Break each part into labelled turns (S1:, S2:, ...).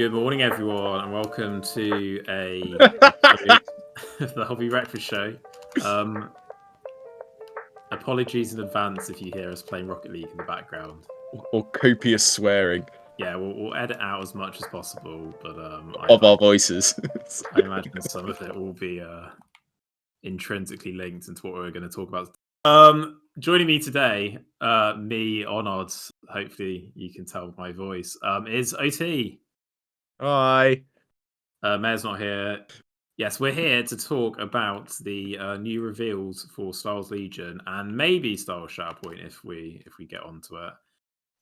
S1: Good morning, everyone, and welcome to a episode of the Hobby Breakfast Show. Apologies in advance if you hear us playing Rocket League in the background.
S2: Or copious swearing.
S1: Yeah, we'll edit out as much as possible, but
S2: of our voices.
S1: I imagine some of it will be intrinsically linked into what we're going to talk about. Joining me today, me, Onod, hopefully you can tell my voice, is OT.
S2: Hi.
S1: Mayor's not here. Yes, we're here to talk about the new reveals for Star Wars Legion and maybe Star Wars Shatterpoint if we get onto it.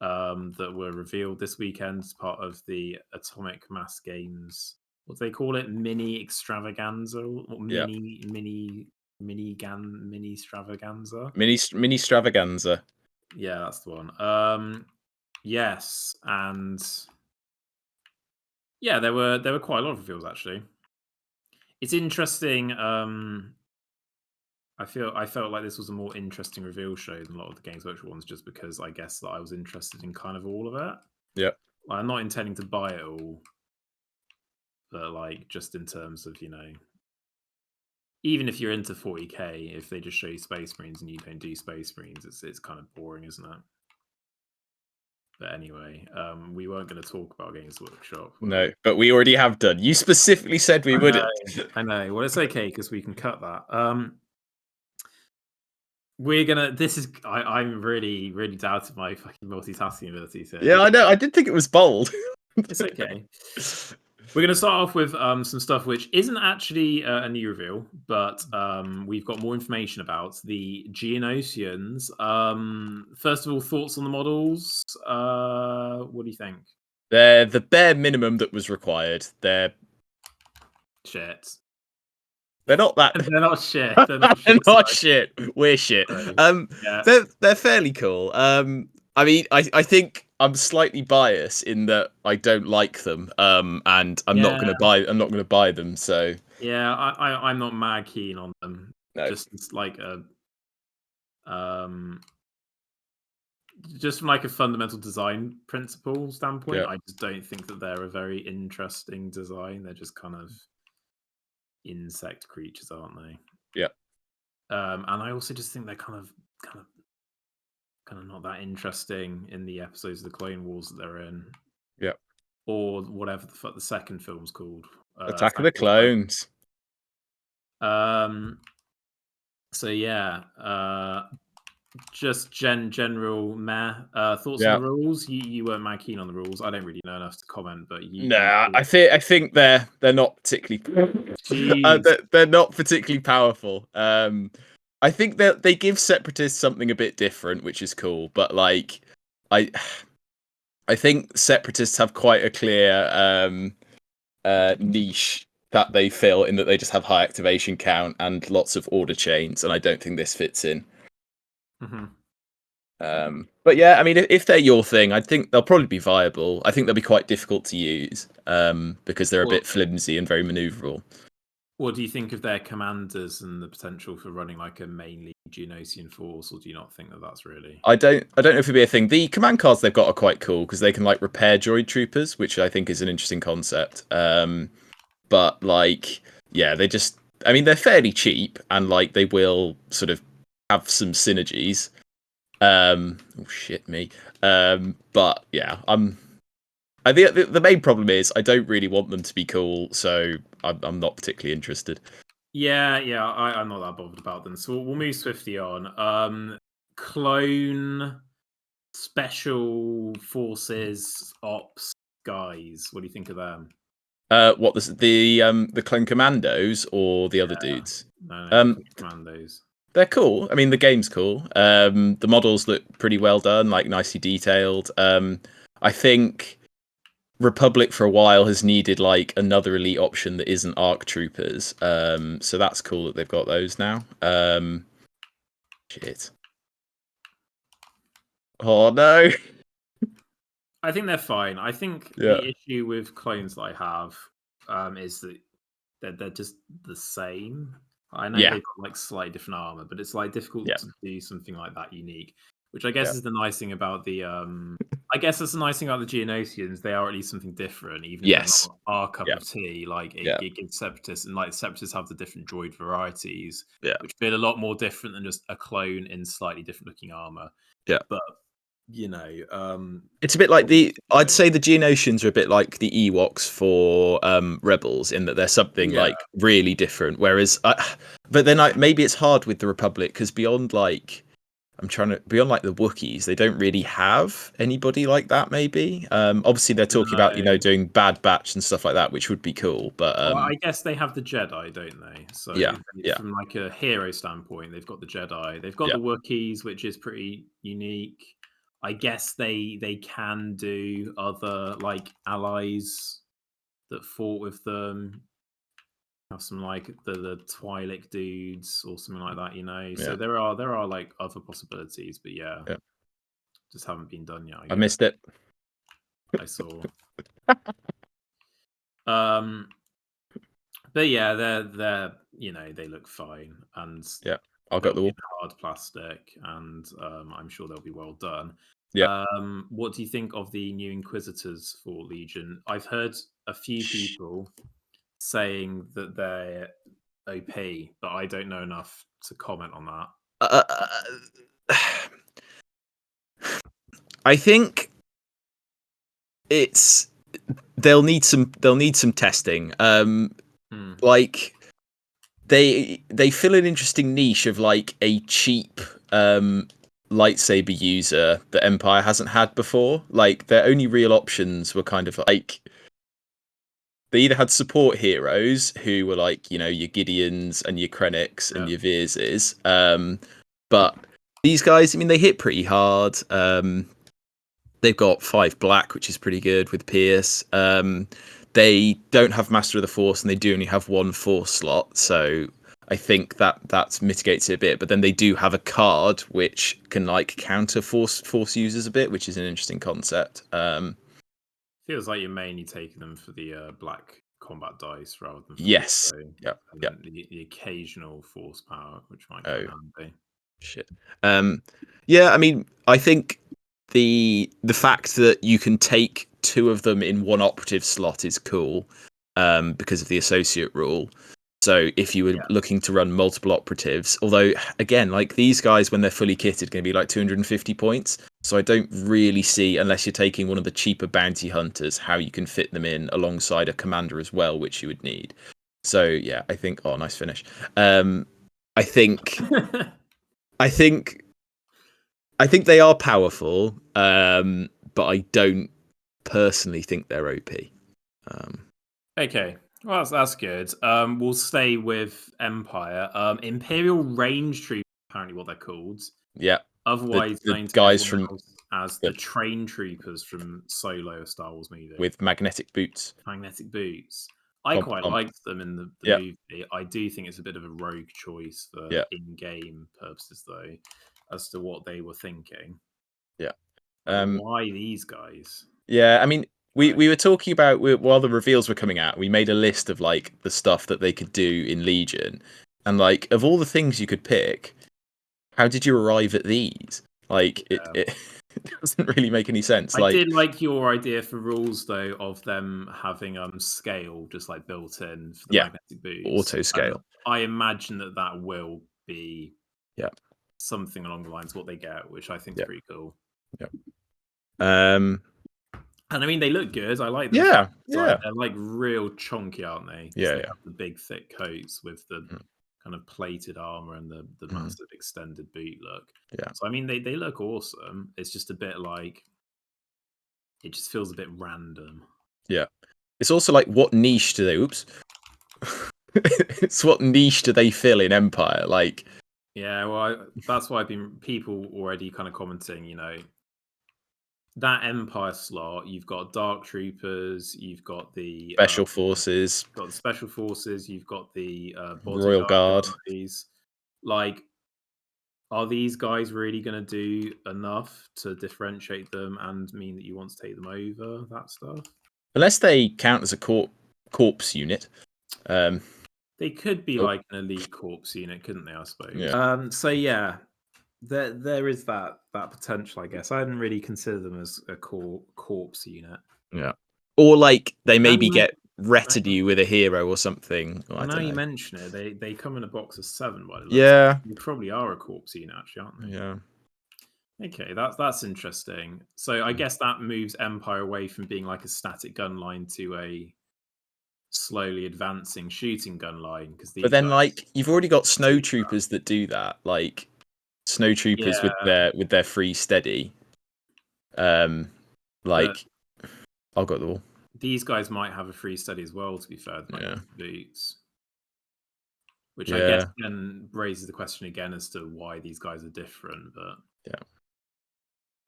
S1: That were revealed this weekend as part of the Atomic Mass Games. What do they call it? Mini extravaganza? Or mini extravaganza?
S2: Ministravaganza.
S1: Yeah, that's the one. Yes, and yeah, there were quite a lot of reveals actually. It's interesting. I felt like this was a more interesting reveal show than a lot of the Games Workshop ones, just because I guess that I was interested in kind of all of it.
S2: Yeah.
S1: I'm not intending to buy it all, but like just in terms of, even if you're into 40k, if they just show you Space Marines and you don't do Space Marines, it's kind of boring, isn't it? But anyway, we weren't going to talk about Games Workshop.
S2: No, but we already have done. You specifically said we wouldn't.
S1: I know. Well, it's okay because we can cut that. We're gonna. This is. I'm really, really doubting my fucking multitasking abilities here.
S2: Yeah, I know. I did think it was bold.
S1: It's okay. We're going to start off with some stuff which isn't actually a new reveal, but we've got more information about the Geonosians. First of all, thoughts on the models? What do you think?
S2: They're the bare minimum that was required. They're
S1: shit.
S2: They're not that.
S1: They're not shit.
S2: They're not shit. We're shit.
S1: Yeah.
S2: They're fairly cool. I mean, I think I'm slightly biased in that I don't like them. And I'm not gonna buy them. So
S1: yeah, I'm not mad keen on them.
S2: No.
S1: Just like just from like a fundamental design principle standpoint, I just don't think that they're a very interesting design. They're just kind of insect creatures, aren't they?
S2: Yeah.
S1: And I also just think they're kind of not that interesting in the episodes of the Clone Wars that they're in.
S2: Yeah.
S1: Or whatever the fuck the second film's called.
S2: Attack of the Clones.
S1: So yeah, just general meh. Thoughts on the rules? You weren't mad keen on the rules. I don't really know enough to comment, but
S2: I think they're not particularly they're not particularly powerful. I think that they give Separatists something a bit different, which is cool. But like, I think Separatists have quite a clear niche that they fill in that they just have high activation count and lots of order chains, and I don't think this fits in.
S1: Mm-hmm.
S2: But yeah, I mean, if they're your thing, I think they'll probably be viable. I think they'll be quite difficult to use because they're a bit flimsy and very maneuverable.
S1: What do you think of their commanders and the potential for running like a mainly Geonosian force, or do you not think that that's really?
S2: I don't know if it'd be a thing. The command cards they've got are quite cool because they can like repair droid troopers, which I think is an interesting concept. But like, yeah, they're fairly cheap and like they will sort of have some synergies. Oh shit me. But yeah, I think the main problem is I don't really want them to be cool, so I'm not particularly interested.
S1: Yeah, I'm not that bothered about them. So we'll move swiftly on. Clone special forces ops guys. What do you think of them?
S2: What the Clone Commandos or the other dudes?
S1: No, Commandos.
S2: They're cool. I mean, the game's cool. The models look pretty well done, like nicely detailed. I think Republic for a while has needed like another elite option that isn't ARC troopers. So that's cool that they've got those now. Shit. Oh no.
S1: I think they're fine. I think the issue with clones that I have is that they're just the same. I know they've got like slightly different armor, but it's like difficult to do something like that unique. Which I guess is the nice thing about the I guess that's the nice thing about the Geonosians. They are at least something different, even if they're
S2: Yes.
S1: not our cup
S2: Yeah.
S1: of tea. Like
S2: Yeah.
S1: it gives Separatists, and like Separatists have the different droid varieties,
S2: Yeah.
S1: which feel a lot more different than just a clone in slightly different looking armor.
S2: Yeah.
S1: But you know,
S2: it's a bit like I'd
S1: know.
S2: say the Geonosians are a bit like the Ewoks for Rebels in that they're something
S1: Yeah.
S2: like really different. Whereas, but then maybe it's hard with the Republic because beyond like beyond like the Wookiees, they don't really have anybody like that. Maybe obviously they're talking about doing Bad Batch and stuff like that, which would be cool. But
S1: well, I guess they have the Jedi, don't they? So
S2: yeah.
S1: from like a hero standpoint, they've got the Jedi. They've got
S2: Yeah.
S1: the Wookiees, which is pretty unique. I guess they can do other like allies that fought with them. Have some like the Twi'lek dudes or something like that, you know. So there are like other possibilities, but yeah, just haven't been done yet.
S2: I missed it.
S1: I saw. But yeah, they're you know, they look fine, and
S2: Yeah, I'll
S1: they'll
S2: get the
S1: be
S2: wall.
S1: in hard plastic, and I'm sure they'll be well done.
S2: Yeah.
S1: What do you think of the new Inquisitors for Legion? I've heard a few people saying that they're OP, but I don't know enough to comment on that.
S2: I think they'll need some testing. Like they fill an interesting niche of like a cheap lightsaber user that Empire hasn't had before. Like their only real options were kind of like they either had support heroes who were like, your Gideons and your Krennics and your Veerses. But these guys, I mean, they hit pretty hard. They've got 5 black, which is pretty good with Pierce. They don't have Master of the Force, and they do only have 1 Force slot. So I think that mitigates it a bit. But then they do have a card which can like counter Force users a bit, which is an interesting concept.
S1: Feels like you're mainly taking them for the black combat dice rather than
S2: yes,
S1: and then the occasional Force power, which might come in handy.
S2: Shit. Yeah, I mean, I think the fact that you can take 2 of them in 1 operative slot is cool, because of the associate rule. So if you were looking to run multiple operatives, although again, like these guys when they're fully kitted, going to be like 250 points. So I don't really see, unless you're taking one of the cheaper bounty hunters, how you can fit them in alongside a commander as well, which you would need. So yeah, I think. Oh, nice finish. I think. I think they are powerful, but I don't personally think they're OP.
S1: Okay, well that's good. We'll stay with Empire. Imperial Range Troopers, apparently what they're called.
S2: Yeah.
S1: Otherwise
S2: the
S1: known to
S2: guys
S1: everyone
S2: from
S1: else as the Train Troopers from Solo, a Star Wars movie.
S2: With magnetic boots.
S1: Magnetic boots. I quite liked them in the movie. I do think it's a bit of a rogue choice for in-game purposes, though, as to what they were thinking.
S2: Yeah.
S1: Why these guys?
S2: Yeah, I mean, we were talking about while the reveals were coming out, we made a list of like the stuff that they could do in Legion, and like of all the things you could pick, how did you arrive at these? Like it doesn't really make any sense.
S1: I did like your idea for rules though of them having scale just like built in for the magnetic boots.
S2: Auto scale.
S1: I imagine that will be something along the lines of what they get, which I think is pretty cool.
S2: And
S1: I mean, they look good. I like them.
S2: Yeah.
S1: They're like real chunky, aren't they?
S2: Yeah.
S1: They have the big, thick coats with the kind of plated armor and the massive extended boot look.
S2: Yeah.
S1: So I mean, they look awesome. It's just a bit like it just feels a bit random.
S2: Yeah. It's also like, what niche do they? Oops. It's what niche do they fill in Empire? Like.
S1: Yeah, well, that's why I've been people already kind of commenting. That Empire slot, you've got Dark Troopers, you've got the
S2: Special Forces,
S1: got the Special Forces, you've got the
S2: Royal Guard.
S1: Guys. Like, are these guys really going to do enough to differentiate them and mean that you want to take them over that stuff?
S2: Unless they count as a corpse unit.
S1: They could be like an elite corpse unit, couldn't they? I suppose. So yeah, there is that potential, I guess. I hadn't really considered them as a corpse unit.
S2: Yeah. Or like they
S1: Now
S2: maybe
S1: you
S2: get retinue with a hero or something. Or I
S1: now
S2: don't
S1: you
S2: know.
S1: mention it, they come in a box of 7 by the looks.
S2: Yeah.
S1: They probably are a corpse unit, actually, aren't they?
S2: Yeah.
S1: Okay, that's interesting. So I guess that moves Empire away from being like a static gun line to a slowly advancing shooting gun line, because
S2: But
S1: these
S2: then,
S1: guys
S2: like, you've already got snow
S1: shoot
S2: troopers that do that. Like, snow troopers with
S1: Yeah,
S2: their free steady.
S1: but
S2: Like, I'll go the wall.
S1: these guys might have a free study as well, to be fair. They might
S2: Yeah.
S1: have boots. Which I guess
S2: Yeah.
S1: then raises the question again as to why these guys are different, but
S2: Yeah.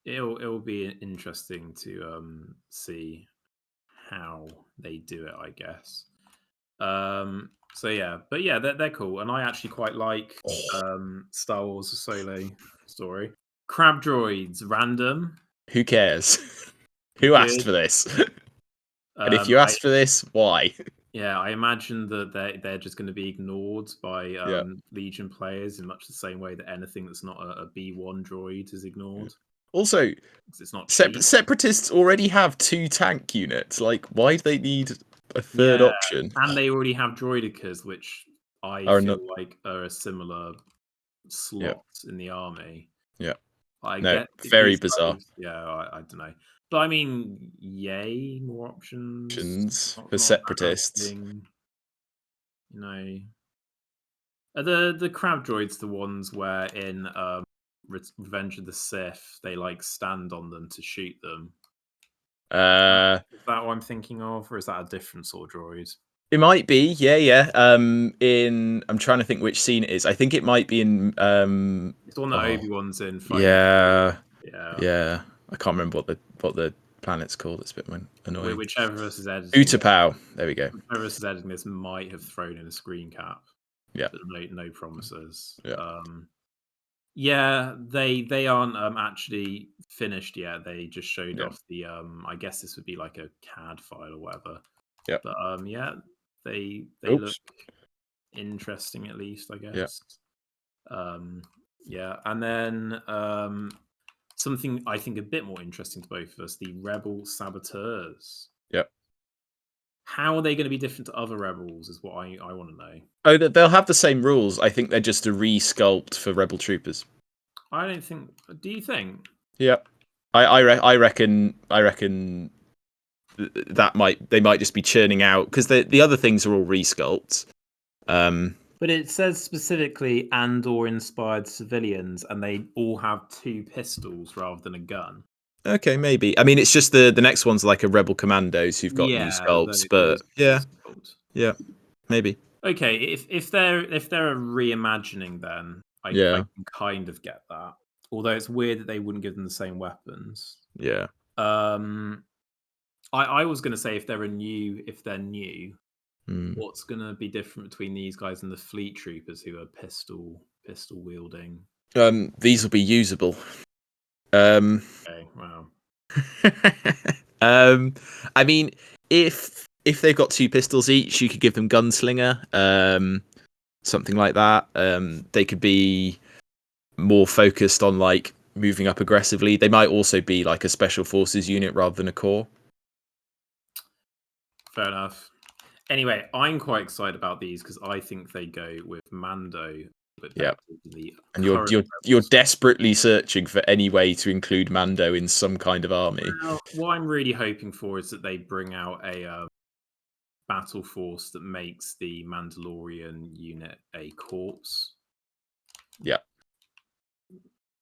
S1: it'll be interesting to see how they do it, I guess. So yeah, but yeah, they're cool, and I actually quite like Star Wars: A Solo Story. Crab droids, random,
S2: Who cares? Who asked
S1: good.
S2: for this? And if you
S1: I
S2: asked for this, why?
S1: Yeah, I imagine that they're just going to be ignored by
S2: Yeah.
S1: Legion players in much the same way that anything that's not a B1 droid is ignored.
S2: Also,
S1: 'Cause it's not cheap.
S2: separatists already have 2 tank units. Like, why do they need a third
S1: Yeah,
S2: option?
S1: and they already have droidicas, which I
S2: Or
S1: feel
S2: not?
S1: like are a similar
S2: Yeah.
S1: slot in the army.
S2: Yeah.
S1: I
S2: No,
S1: get
S2: very
S1: these
S2: bizarre.
S1: guys. Yeah, I don't know, but I mean, yay, more options.
S2: Options for
S1: Not a bad
S2: separatists.
S1: thing, you know. Are the crab droids the ones where in Revenge of the Sith they like stand on them to shoot them? Is that what I'm thinking of, or is that a different sort of droid?
S2: It might be, yeah. I'm trying to think which scene it is. I think it might be in
S1: It's the one that Obi-Wan's in fighting.
S2: yeah.
S1: Yeah.
S2: Yeah. I can't remember what the planet's called. It's a bit annoying.
S1: Whichever of us is editing.
S2: Utapau. There we go.
S1: Whichever of us is editing this might have thrown in a screen cap.
S2: Yeah.
S1: But no promises.
S2: Yeah.
S1: Yeah, they aren't actually finished yet. They just showed
S2: Yeah.
S1: off the I guess this would be like a CAD file or whatever.
S2: Yeah.
S1: But yeah, they look interesting, at least, I guess. Yeah, and then something I think a bit more interesting to both of us, the Rebel Saboteurs.
S2: Yeah.
S1: How are they going to be different to other Rebels is what I want to know.
S2: Oh, they'll have the same rules. I think they're just a re-sculpt for Rebel troopers.
S1: I don't think. Do you think?
S2: Yeah. I reckon that they might just be churning out, because the other things are all re-sculpts.
S1: But it says specifically and/or inspired civilians, and they all have 2 pistols rather than a gun.
S2: Okay, maybe. I mean, it's just the next one's like a Rebel Commandos who've got new
S1: Yeah,
S2: sculpts, but yeah, maybe.
S1: Okay, if they're a reimagining, then I can kind of get that. Although it's weird that they wouldn't give them the same weapons.
S2: Yeah.
S1: I was going to say if they're new,
S2: Mm.
S1: what's going to be different between these guys and the fleet troopers who are pistol wielding?
S2: These will be usable.
S1: Okay, wow.
S2: I mean, if they've got 2 pistols each, you could give them gunslinger, something like that. They could be more focused on like moving up aggressively. They might also be like a special forces unit rather than a corps.
S1: Fair enough. Anyway, I'm quite excited about these because I think they go with Mando.
S2: Yeah, and you're desperately searching for any way to include Mando in some kind of army.
S1: Well, what I'm really hoping for is that they bring out a battle force that makes the Mandalorian unit a corpse.
S2: Yeah,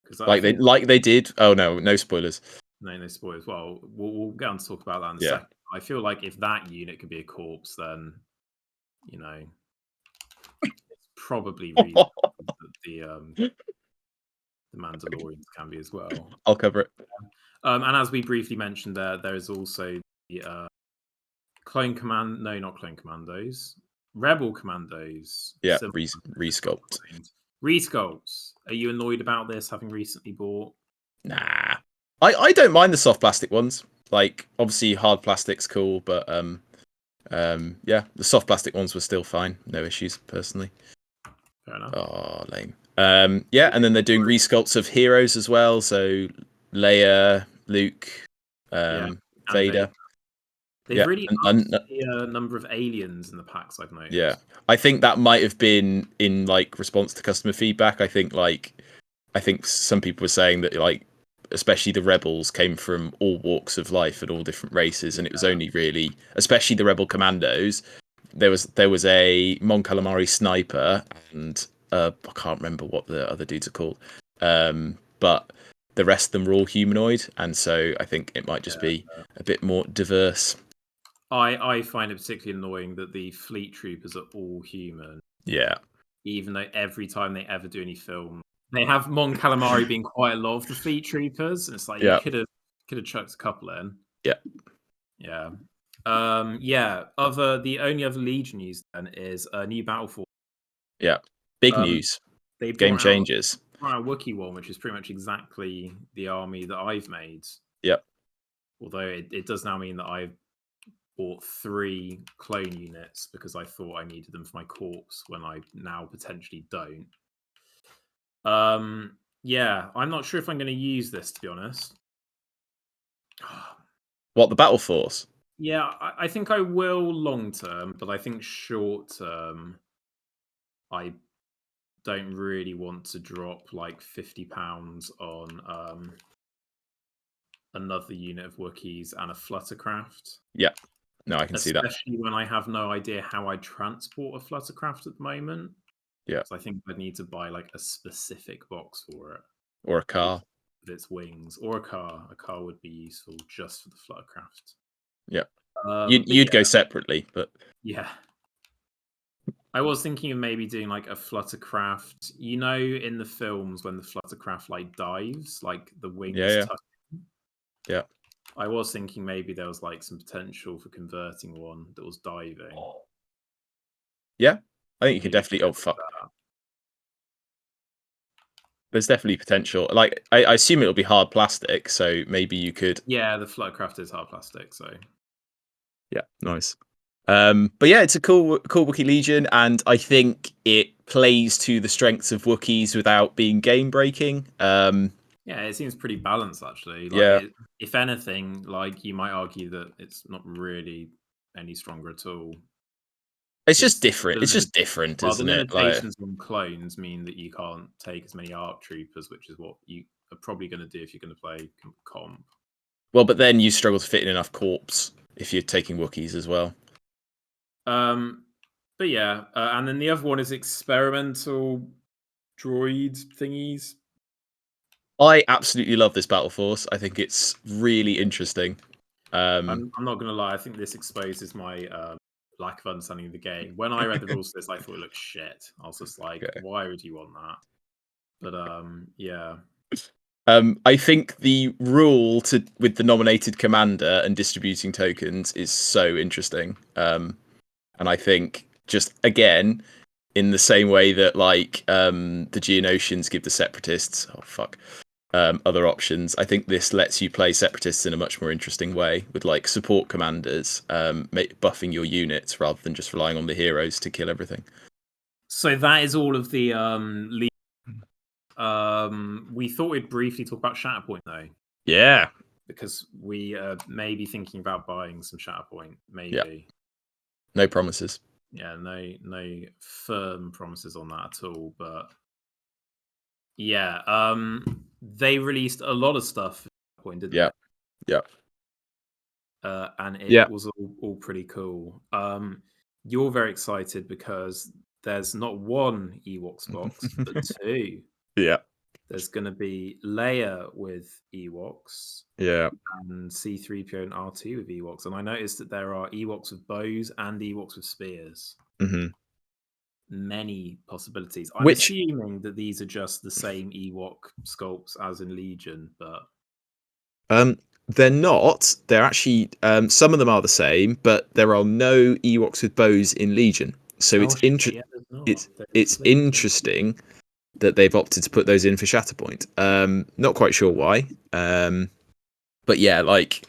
S1: because
S2: like they did. Oh no spoilers.
S1: No spoilers. Well, we'll get on to talk about that in a second. I feel like if that unit could be a corpse, then it's probably reasonable that the Mandalorians can be as well.
S2: I'll cover it.
S1: And as we briefly mentioned, there is also the not clone commandos, rebel commandos.
S2: Yeah, resculpt.
S1: Resculpts. Are you annoyed about this, having recently bought?
S2: Nah, I don't mind the soft plastic ones. Like, obviously hard plastic's cool, but yeah, the soft plastic ones were still fine. No issues, personally.
S1: Fair enough.
S2: Oh, lame. Yeah, and then they're doing resculpts of heroes as well. So Leia, Luke,
S1: And
S2: Vader.
S1: They've really upped the number of aliens in the packs, I've noticed.
S2: Yeah, I think that might have been in like response to customer feedback. I think some people were saying that like especially the rebels came from all walks of life and all different races, and it was only really, especially the rebel commandos. There was a Mon Calamari sniper, and I can't remember what the other dudes are called, but the rest of them were all humanoid, and so I think it might just be a bit more diverse.
S1: I find it particularly annoying that the fleet troopers are all human.
S2: Yeah.
S1: Even though every time they ever do any film, they have Mon Calamari being quite a lot of the fleet troopers. And it's like you could have chucked a couple in.
S2: Yeah.
S1: Yeah. The only other Legion news then is a new Battleforce.
S2: Yeah. Big news. Game changes.
S1: A Wookiee one, which is pretty much exactly the army that I've made.
S2: Yep.
S1: Although it does now mean that I've bought 3 clone units because I thought I needed them for my corpse when I now potentially don't. Yeah, I'm not sure if I'm going to use this, to be honest.
S2: What, the Battle Force?
S1: Yeah, I think I will long term, but I think short term, I don't really want to drop like £50 on another unit of Wookiees and a Fluttercraft.
S2: Yeah. No, I can see that.
S1: Especially when I have no idea how I transport a Fluttercraft at the moment.
S2: Yeah.
S1: So I think I'd need to buy like a specific box for it.
S2: Or a car.
S1: With its wings. Or a car. A car would be useful just for the Fluttercraft.
S2: Yeah. You'd go separately, but...
S1: Yeah. I was thinking of maybe doing like a Fluttercraft. You know, in the films when the Fluttercraft like dives, like the wings touch.
S2: Yeah.
S1: I was thinking maybe there was like some potential for converting one that was diving.
S2: Yeah, I think you could definitely. Oh fuck! There's definitely potential. Like I assume it'll be hard plastic, so maybe you could.
S1: Yeah, the Fluttercraft is hard plastic, so
S2: yeah, nice. But yeah, it's a cool Wookiee Legion, and I think it plays to the strengths of Wookiees without being game breaking.
S1: Yeah, it seems pretty balanced actually.
S2: Like,
S1: if anything, like you might argue that it's not really any stronger at all.
S2: It's just different. It's just different,
S1: well,
S2: isn't
S1: the
S2: it?
S1: limitations on clones mean that you can't take as many ARC troopers, which is what you are probably going to do if you're going to play comp.
S2: Well, but then you struggle to fit in enough corps if you're taking Wookiees as well.
S1: But yeah, and then the other one is experimental droid thingies.
S2: I absolutely love this Battle Force. I think it's really interesting.
S1: I'm not going to lie. I think this exposes my lack of understanding of the game. When I read the rules for this, I thought it looked shit. I was just like, why would you want that? But yeah.
S2: I think the rule with the nominated commander and distributing tokens is so interesting. And I think just again, in the same way that like the Geonosians give the separatists other options, I think this lets you play separatists in a much more interesting way with like support commanders buffing your units rather than just relying on the heroes to kill everything.
S1: So that is all of the we thought we'd briefly talk about Shatterpoint though.
S2: Yeah.
S1: Because we may be thinking about buying some Shatterpoint. Maybe.
S2: Yeah. No promises.
S1: Yeah, no firm promises on that at all. But yeah, they released a lot of stuff at that point, didn't they?
S2: Yeah.
S1: And it was all pretty cool. You're very excited because there's not one Ewoks box, but 2.
S2: Yeah.
S1: There's going to be Leia with Ewoks.
S2: Yeah.
S1: And C-3PO and R2 with Ewoks. And I noticed that there are Ewoks with bows and Ewoks with spears.
S2: Mm-hmm.
S1: Many possibilities. I'm assuming that these are just the same Ewok sculpts as in Legion, but
S2: they're not. They're actually some of them are the same, but there are no Ewoks with bows in Legion. So it's interesting. It's interesting that they've opted to put those in for Shatterpoint. Not quite sure why. But yeah, like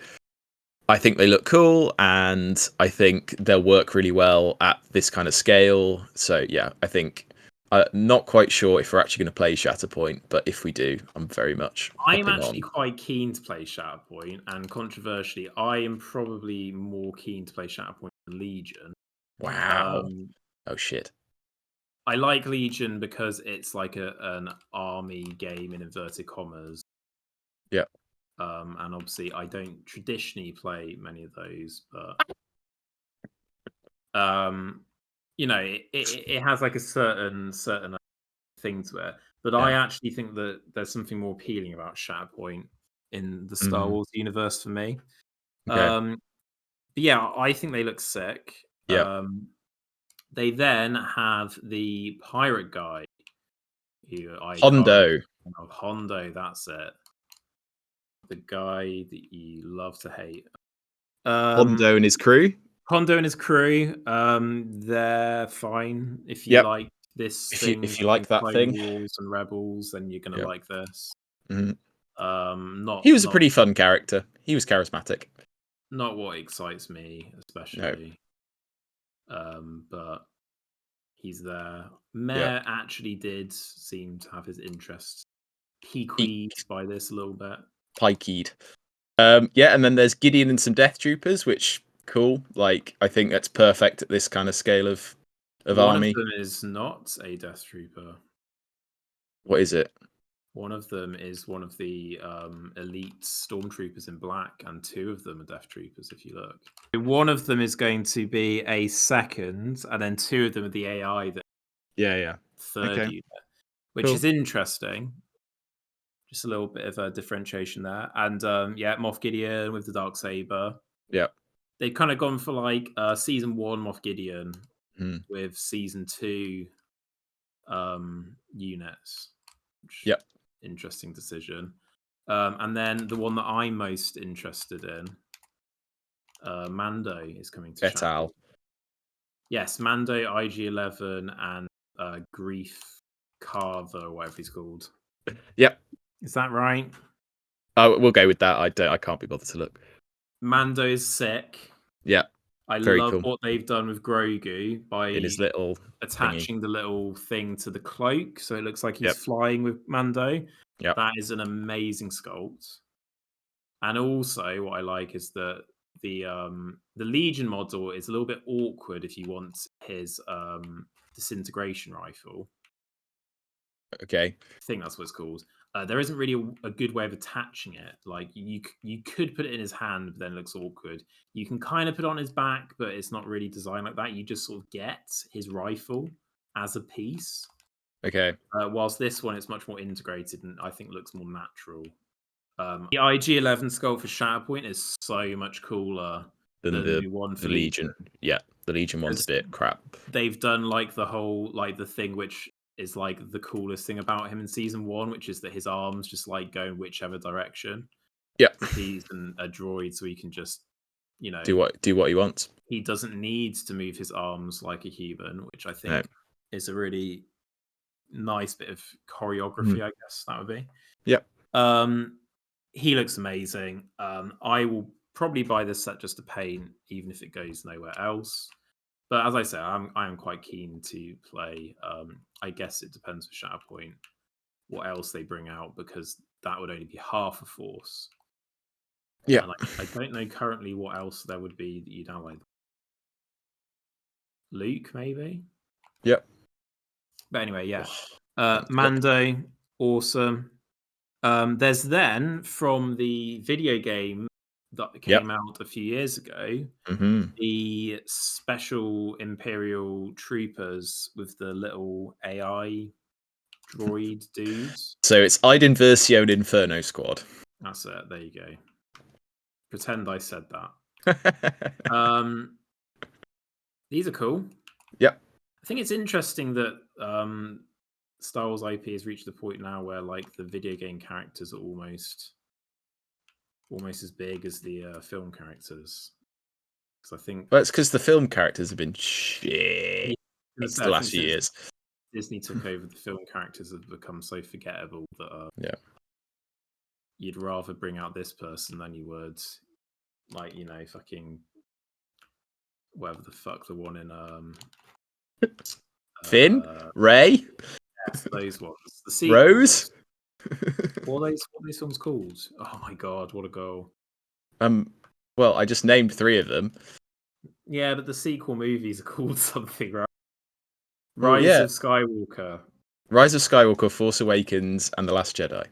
S2: I think they look cool, and I think they'll work really well at this kind of scale. So yeah, I think Not quite sure if we're actually going to play Shatterpoint, but if we do, I'm very much
S1: I'm
S2: hopping
S1: actually
S2: on.
S1: quite keen to play Shatterpoint, and controversially, I am probably more keen to play Shatterpoint than Legion.
S2: Wow. Oh shit.
S1: I like Legion because it's like an army game in inverted commas.
S2: Yeah.
S1: And obviously, I don't traditionally play many of those, but it has like a certain thing to it. But I actually think that there's something more appealing about Shatterpoint in the Star Wars universe for me.
S2: Okay.
S1: But yeah, I think they look sick.
S2: Yeah.
S1: They then have the pirate guy who I
S2: Hondo.
S1: can't Hondo, that's it. The guy that you love to hate.
S2: Hondo and his crew.
S1: Hondo and his crew, they're fine. If you
S2: Yep.
S1: like this
S2: If
S1: thing
S2: you like
S1: between
S2: that
S1: Clone
S2: thing.
S1: Wars and Rebels, then you're gonna
S2: Yep.
S1: like this.
S2: Mm-hmm. He was a pretty fun character. He was charismatic.
S1: Not what excites me, especially. No. But he's there. Mare actually did seem to have his interest piqued by this a little bit.
S2: Pikeyed. Yeah, and then there's Gideon and some Death Troopers, which cool. Like I think that's perfect at this kind of scale of
S1: One
S2: army.
S1: of them is not a Death Trooper.
S2: What is it?
S1: One of them is one of the elite stormtroopers in black, and two of them are Death Troopers, if you look. One of them is going to be a second, and then two of them are the AI that third unit, which is interesting. Just a little bit of a differentiation there. And Moff Gideon with the Darksaber.
S2: Yeah.
S1: They've kind of gone for like season 1 Moff Gideon with season 2 units.
S2: Yep.
S1: Interesting decision. And then the one that I'm most interested in, Mando, is coming to
S2: Betal.
S1: Yes, Mando, IG-11, and Grief Carver, or whatever he's called.
S2: Yep.
S1: Is that right?
S2: We'll go with that. I can't be bothered to look.
S1: Mando is sick.
S2: Yeah.
S1: I
S2: Very
S1: love
S2: cool.
S1: what they've done with Grogu by
S2: in his little
S1: attaching
S2: thingy.
S1: the little thing to the cloak, so it looks like he's
S2: Yep.
S1: flying with Mando.
S2: Yep.
S1: That is an amazing sculpt. And also, what I like is that the Legion model is a little bit awkward if you want his disintegration rifle.
S2: Okay.
S1: I think that's what it's called. There isn't really a good way of attaching it. Like you could put it in his hand, but then it looks awkward. You can kind of put it on his back, but it's not really designed like that. You just sort of get his rifle as a piece.
S2: Okay.
S1: Whilst this one, it's much more integrated and I think looks more natural. The IG-11 sculpt for Shatterpoint is so much cooler than the one for Legion.
S2: Yeah, the Legion one's a bit crap.
S1: They've done like the whole the thing which is like the coolest thing about him in season 1, which is that his arms just like go in whichever direction.
S2: Yeah,
S1: he's a droid, so he can just
S2: do what he wants.
S1: He doesn't need to move his arms like a human, which I think is a really nice bit of choreography. I guess that would be.
S2: Yeah.
S1: He looks amazing. I will probably buy this set just to paint, even if it goes nowhere else. But as I say, I'm quite keen to play. I guess it depends with Shatterpoint what else they bring out, because that would only be half a force.
S2: Yeah.
S1: And I don't know currently what else there would be that you download. Luke, maybe?
S2: Yep.
S1: But anyway, yeah. Mando, awesome. There's then, from the video game that came out a few years ago, the special Imperial troopers with the little AI droid dudes.
S2: So it's Iden Versio and Inferno Squad.
S1: That's it. There you go. Pretend I said that. These are cool.
S2: Yep.
S1: I think it's interesting that Star Wars IP has reached the point now where like the video game characters are almost as big as the film characters. Because I think
S2: it's because the film characters have been shit the last few years.
S1: Disney took over, the film characters have become so forgettable that you'd rather bring out this person than you would, like, fucking whatever the fuck the one in
S2: Finn, Ray,
S1: yes, those ones. The sequels.
S2: Rose.
S1: What are those films called? Oh my god, what a goal!
S2: Well, I just named 3 of them.
S1: Yeah, but the sequel movies are called something, right?
S2: Well,
S1: Rise
S2: yeah.
S1: of Skywalker.
S2: Rise of Skywalker, Force Awakens, and The Last Jedi.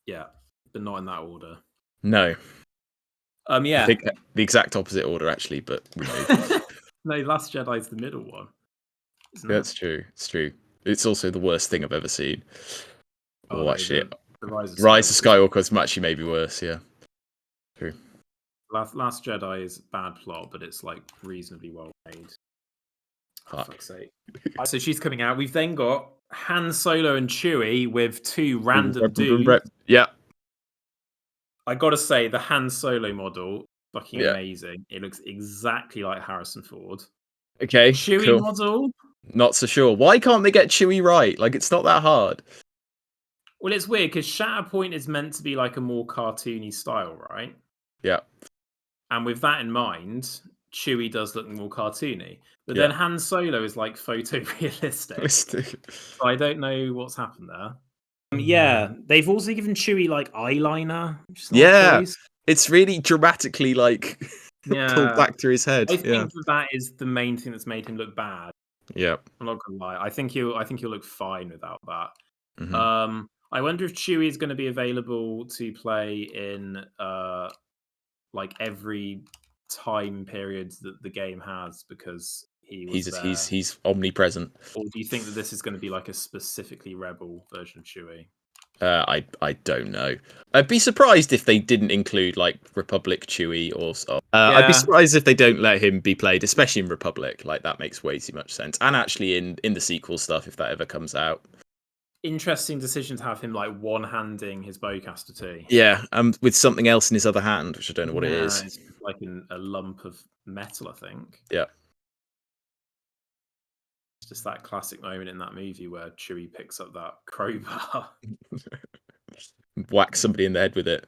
S1: Yeah, but not in that order.
S2: No.
S1: Yeah.
S2: I think the exact opposite order, actually, but we move.
S1: No, Last Jedi's the middle one.
S2: That's true. It's true. It's also the worst thing I've ever seen.
S1: Oh,
S2: Oh,
S1: no,
S2: actually,
S1: the Rise of
S2: Skywalker is actually maybe worse. Yeah. True.
S1: Last Jedi is bad plot, but it's like reasonably well made.
S2: Fuck.
S1: Fuck's sake. So she's coming out. We've then got Han Solo and Chewie with 2 random dudes.
S2: Yeah.
S1: I gotta say, the Han Solo model, fucking amazing. It looks exactly like Harrison Ford.
S2: Okay.
S1: Chewie
S2: cool.
S1: model.
S2: Not so sure. Why can't they get Chewie right? Like, it's not that hard.
S1: Well, it's weird because Shatterpoint is meant to be like a more cartoony style, right?
S2: Yeah.
S1: And with that in mind, Chewie does look more cartoony. But then Han Solo is like photorealistic. So I don't know what's happened there. Yeah, they've also given Chewie like eyeliner, which is not a choice.
S2: It's really dramatically like pulled back through his head.
S1: I think that is the main thing that's made him look bad.
S2: Yeah.
S1: I'm not gonna lie. I think he'll look fine without that.
S2: Mm-hmm.
S1: I wonder if Chewie is going to be available to play in like every time period that the game has because he was there.
S2: He's omnipresent.
S1: Or do you think that this is going to be like a specifically rebel version of Chewie?
S2: I don't know. I'd be surprised if they didn't include like Republic Chewie or so. I'd be surprised if they don't let him be played, especially in Republic. Like that makes way too much sense. And actually in the sequel stuff, if that ever comes out.
S1: Interesting decision to have him like one-handing his bowcaster too.
S2: Yeah, with something else in his other hand, which I don't know what it is.
S1: It's like a lump of metal, I think.
S2: Yeah.
S1: It's just that classic moment in that movie where Chewie picks up that crowbar.
S2: Whack somebody in the head with it.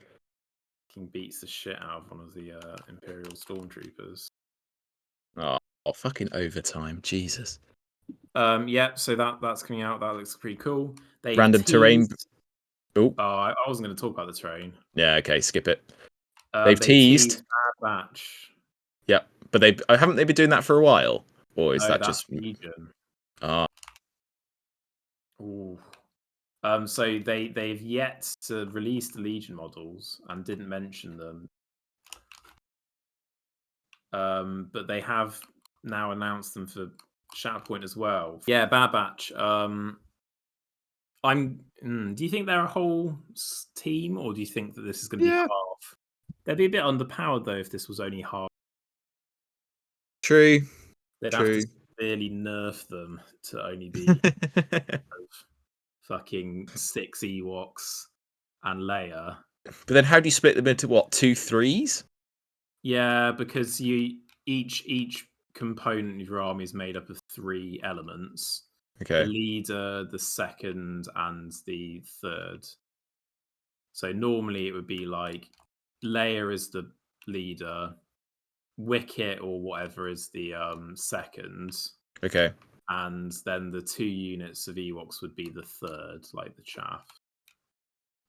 S1: He beats the shit out of one of the Imperial stormtroopers.
S2: Oh, fucking overtime. Jesus.
S1: Yeah, so that's coming out. That looks pretty cool.
S2: Random terrain.
S1: Oh, I wasn't going to talk about the terrain.
S2: Yeah, okay, skip it.
S1: They teased Bad Batch.
S2: Yeah, but haven't they been doing that for a while, or is that just
S1: Legion?
S2: Ooh.
S1: So they've yet to release the Legion models and didn't mention them. But they have now announced them for Shatterpoint as well. Yeah, Bad Batch. Do you think they're a whole team, or do you think that this is going to be half? They'd be a bit underpowered though if this was only half.
S2: True.
S1: They'd have to really nerf them to only be fucking 6 Ewoks and Leia.
S2: But then how do you split them into what, 2 3s?
S1: Yeah, because each component of your army is made up of 3 elements.
S2: Okay.
S1: The leader, the second, and the third. So normally it would be like Leia is the leader, Wicket or whatever is the second.
S2: Okay.
S1: And then the 2 units of Ewoks would be the third, like the chaff.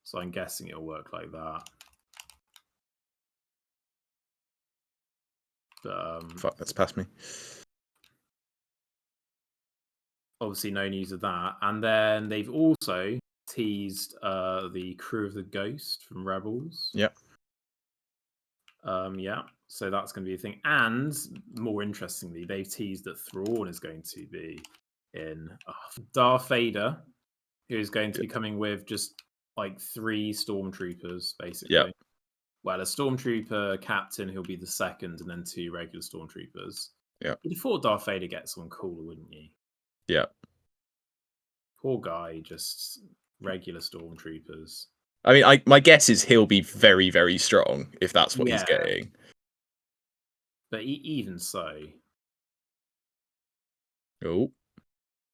S1: So I'm guessing it'll work like that. But,
S2: fuck, that's past me.
S1: Obviously, no news of that. And then they've also teased the crew of the Ghost from Rebels.
S2: Yep.
S1: Yeah. So that's going to be a thing. And more interestingly, they've teased that Thrawn is going to be in Darth Vader, who is going to be coming with just like 3 stormtroopers, basically.
S2: Yep.
S1: Well, a stormtrooper captain who'll be the second, and then 2 regular stormtroopers.
S2: Yeah.
S1: You'd have thought Darth Vader gets someone cooler, wouldn't you?
S2: Yeah.
S1: Poor guy, just regular stormtroopers.
S2: I mean, my guess is he'll be very, very strong if that's what he's getting.
S1: But even so,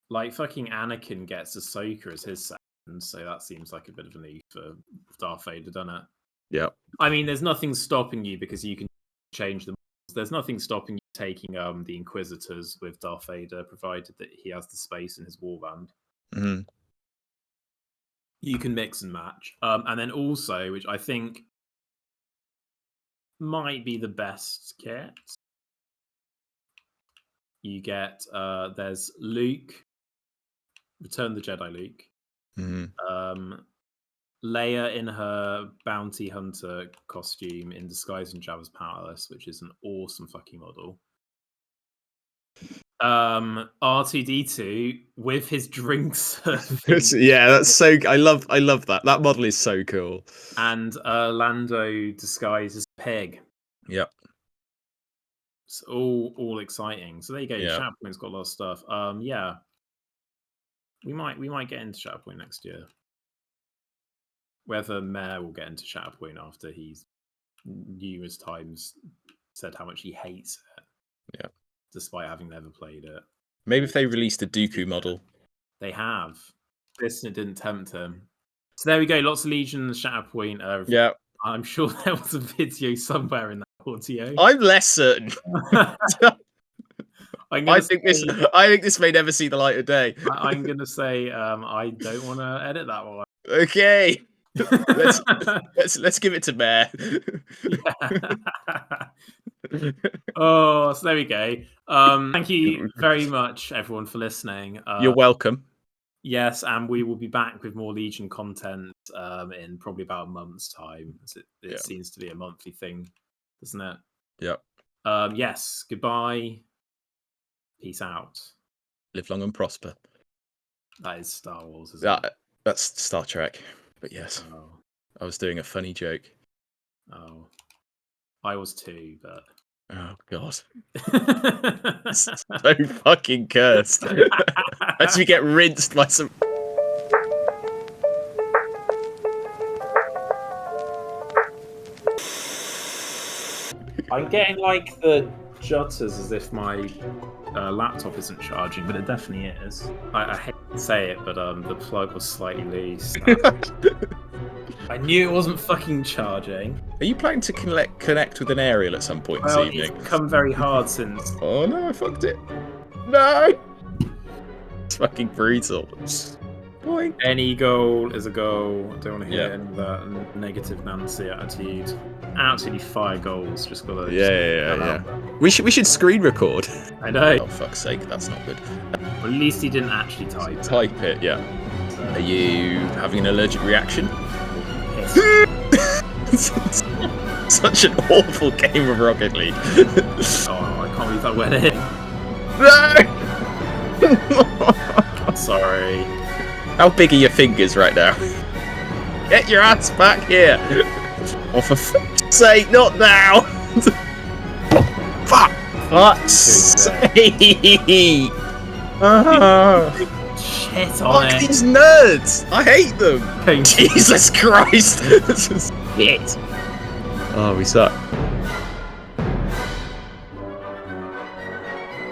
S1: like fucking Anakin gets Ahsoka as his second, so that seems like a bit of a need for Darth Vader, doesn't it?
S2: Yeah.
S1: I mean, there's nothing stopping you because you can change them. There's nothing stopping you taking the Inquisitors with Darth Vader, provided that he has the space in his warband.
S2: Mm-hmm.
S1: You can mix and match. And then also, which I think might be the best kit, you get there's Luke, Return of the Jedi Luke, Leia in her bounty hunter costume in Disguise in Jabba's Palace, which is an awesome fucking model. R2D2 with his drink surfing.
S2: Yeah, that's so. I love that. That model is so cool.
S1: And Lando disguised as Peg.
S2: Yep.
S1: It's all exciting. So there you go.
S2: Yeah.
S1: Shatterpoint's got a lot of stuff. Yeah. We might get into Shatterpoint next year. Whether Mayor will get into Shatterpoint after he's numerous times said how much he hates it.
S2: Yeah.
S1: Despite having never played it.
S2: Maybe if they released a Dooku model.
S1: They have. Listen, it didn't tempt him. So there we go. Lots of Legion Shatterpoint.
S2: Yeah.
S1: I'm sure there was a video somewhere in that audio.
S2: I'm less certain. I think this may never see the light of day.
S1: I'm gonna say I don't want to edit that one.
S2: Okay. let's give it to Bear.
S1: Oh, so there we go. Thank you very much, everyone, for listening.
S2: You're welcome.
S1: Yes, and we will be back with more Legion content in probably about a month's time. It seems to be a monthly thing, doesn't it?
S2: Yep.
S1: Yes. Goodbye. Peace out.
S2: Live long and prosper.
S1: That is Star Wars, isn't it?
S2: That's Star Trek. But yes, I was doing a funny joke.
S1: Oh, I was too, but
S2: oh god, so fucking cursed. As we get rinsed by some.
S1: I'm getting like the jutters as if my laptop isn't charging, but it definitely is. I hate to say it, but the plug was slightly loose. I knew it wasn't fucking charging.
S2: Are you planning to connect with an aerial at some point this evening?
S1: It's become very hard since.
S2: Oh no, I fucked it. No! It's fucking brutal. Boing.
S1: Any goal is a goal. I don't want to hear any of that negative Nancy attitude. Absolutely fire goals. Just gotta.
S2: Yeah. We should screen record.
S1: I know.
S2: Oh fuck's sake, that's not good.
S1: Well, at least he didn't actually type.
S2: Type it, yeah. Are you having an allergic reaction? Such an awful game of Rocket League.
S1: Oh, I can't believe that went in.
S2: No!
S1: Sorry.
S2: How big are your fingers right now? Get your ass back here! Oh, for fuck's sake, not now! Fuck! Fuck's sake!
S1: Shit on it.
S2: These nerds! I hate them! Jesus Christ! Shit! Oh, we suck.